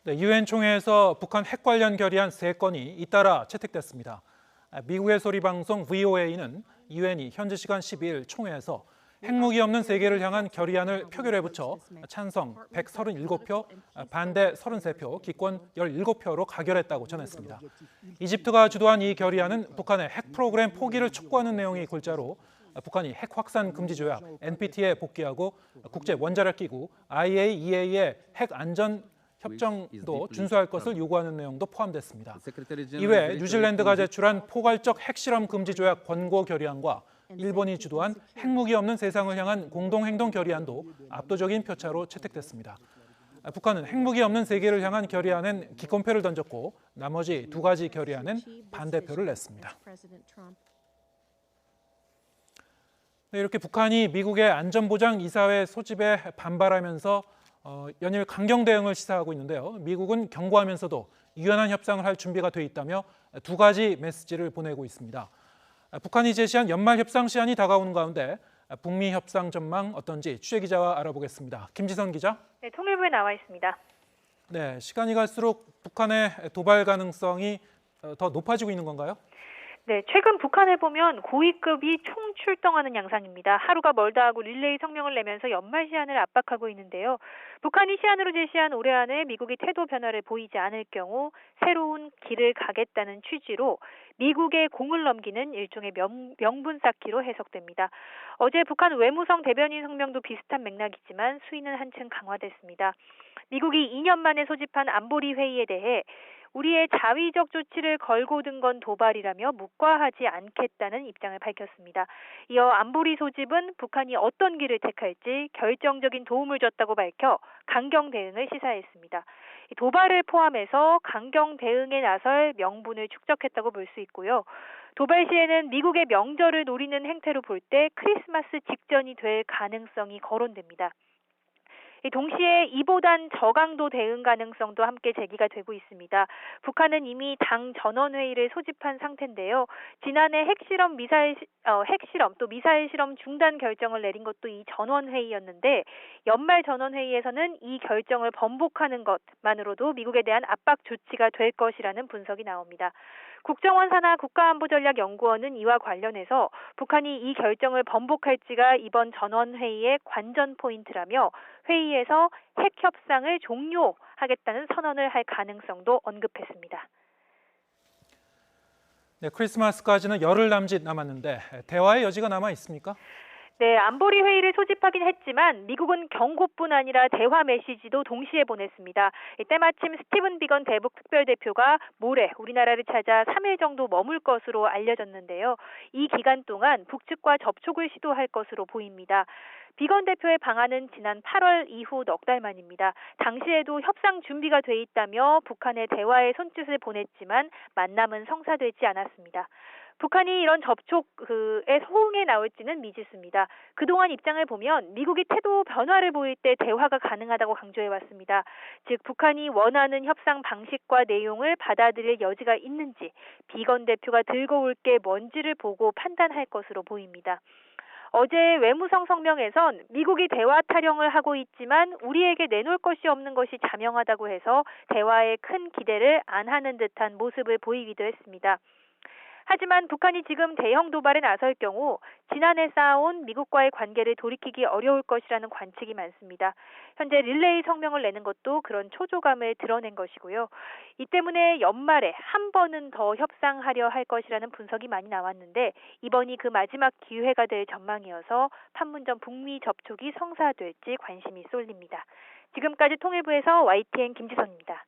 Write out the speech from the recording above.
네, 유엔 총회에서 북한 핵 관련 결의안 3건이 잇따라 채택됐습니다. 미국의 소리방송 VOA는 유엔이 현지 시간 12일 총회에서 핵무기 없는 세계를 향한 결의안을 표결에 붙여 찬성 137표, 반대 33표, 기권 17표로 가결했다고 전했습니다. 이집트가 주도한 이 결의안은 북한의 핵 프로그램 포기를 촉구하는 내용이 골자로 북한이 핵 확산 금지 조약 NPT에 복귀하고 국제 원자력 기구 IAEA의 핵 안전 협정도 준수할 것을 요구하는 내용도 포함됐습니다. 이외 뉴질랜드가 제출한 포괄적 핵실험 금지 조약 권고 결의안과 일본이 주도한 핵무기 없는 세상을 향한 공동행동 결의안도 압도적인 표차로 채택됐습니다. 북한은 핵무기 없는 세계를 향한 결의안엔 기권표를 던졌고 나머지 2가지 결의안엔 반대표를 냈습니다. 네, 이렇게 북한이 미국의 안전보장이사회 소집에 반발하면서 연일 강경 대응을 시사하고 있는데요. 미국은 경고하면서도 유연한 협상을 할 준비가 돼 있다며 2가지 메시지를 보내고 있습니다. 북한이 제시한 연말 협상 시한이 다가오는 가운데 북미 협상 전망 어떤지 취재기자와 알아보겠습니다. 김지선 기자. 네, 통일부에 나와 있습니다. 네, 시간이 갈수록 북한의 도발 가능성이 더 높아지고 있는 건가요? 네, 최근 북한에 보면 고위급이 총출동하는 양상입니다. 하루가 멀다 하고 릴레이 성명을 내면서 연말 시한을 압박하고 있는데요. 북한이 시한으로 제시한 올해 안에 미국이 태도 변화를 보이지 않을 경우 새로운 길을 가겠다는 취지로 미국의 공을 넘기는 일종의 명분 쌓기로 해석됩니다. 어제 북한 외무성 대변인 성명도 비슷한 맥락이지만 수위는 한층 강화됐습니다. 미국이 2년 만에 소집한 안보리 회의에 대해 우리의 자위적 조치를 걸고 든 건 도발이라며 묵과하지 않겠다는 입장을 밝혔습니다. 이어 안보리 소집은 북한이 어떤 길을 택할지 결정적인 도움을 줬다고 밝혀 강경 대응을 시사했습니다. 도발을 포함해서 강경 대응에 나설 명분을 축적했다고 볼 수 있고요. 도발 시에는 미국의 명절을 노리는 행태로 볼 때 크리스마스 직전이 될 가능성이 거론됩니다. 동시에 이보단 저강도 대응 가능성도 함께 제기가 되고 있습니다. 북한은 이미 당 전원회의를 소집한 상태인데요. 지난해 핵실험 또 미사일 실험 중단 결정을 내린 것도 이 전원회의였는데 연말 전원회의에서는 이 결정을 번복하는 것만으로도 미국에 대한 압박 조치가 될 것이라는 분석이 나옵니다. 국정원 산하 국가안보전략연구원은 이와 관련해서 북한이 이 결정을 번복할지가 이번 전원회의의 관전 포인트라며 회의에서 핵 협상을 종료하겠다는 선언을 할 가능성도 언급했습니다. 네, 크리스마스까지는 열흘 남짓 남았는데 대화의 여지가 남아 있습니까? 네, 안보리 회의를 소집하긴 했지만 미국은 경고뿐 아니라 대화 메시지도 동시에 보냈습니다. 때마침 스티븐 비건 대북 특별대표가 모레 우리나라를 찾아 3일 정도 머물 것으로 알려졌는데요. 이 기간 동안 북측과 접촉을 시도할 것으로 보입니다. 비건 대표의 방한은 지난 8월 이후 넉 달 만입니다. 당시에도 협상 준비가 돼 있다며 북한에 대화의 손짓을 보냈지만 만남은 성사되지 않았습니다. 북한이 이런 접촉에 호응에 나올지는 미지수입니다. 그동안 입장을 보면 미국이 태도 변화를 보일 때 대화가 가능하다고 강조해왔습니다. 즉 북한이 원하는 협상 방식과 내용을 받아들일 여지가 있는지 비건 대표가 들고 올 게 뭔지를 보고 판단할 것으로 보입니다. 어제 외무성 성명에선 미국이 대화 타령을 하고 있지만 우리에게 내놓을 것이 없는 것이 자명하다고 해서 대화에 큰 기대를 안 하는 듯한 모습을 보이기도 했습니다. 하지만 북한이 지금 대형 도발에 나설 경우 지난해 쌓아온 미국과의 관계를 돌이키기 어려울 것이라는 관측이 많습니다. 현재 릴레이 성명을 내는 것도 그런 초조감을 드러낸 것이고요. 이 때문에 연말에 한 번은 더 협상하려 할 것이라는 분석이 많이 나왔는데 이번이 그 마지막 기회가 될 전망이어서 판문점 북미 접촉이 성사될지 관심이 쏠립니다. 지금까지 통일부에서 YTN 김지선입니다.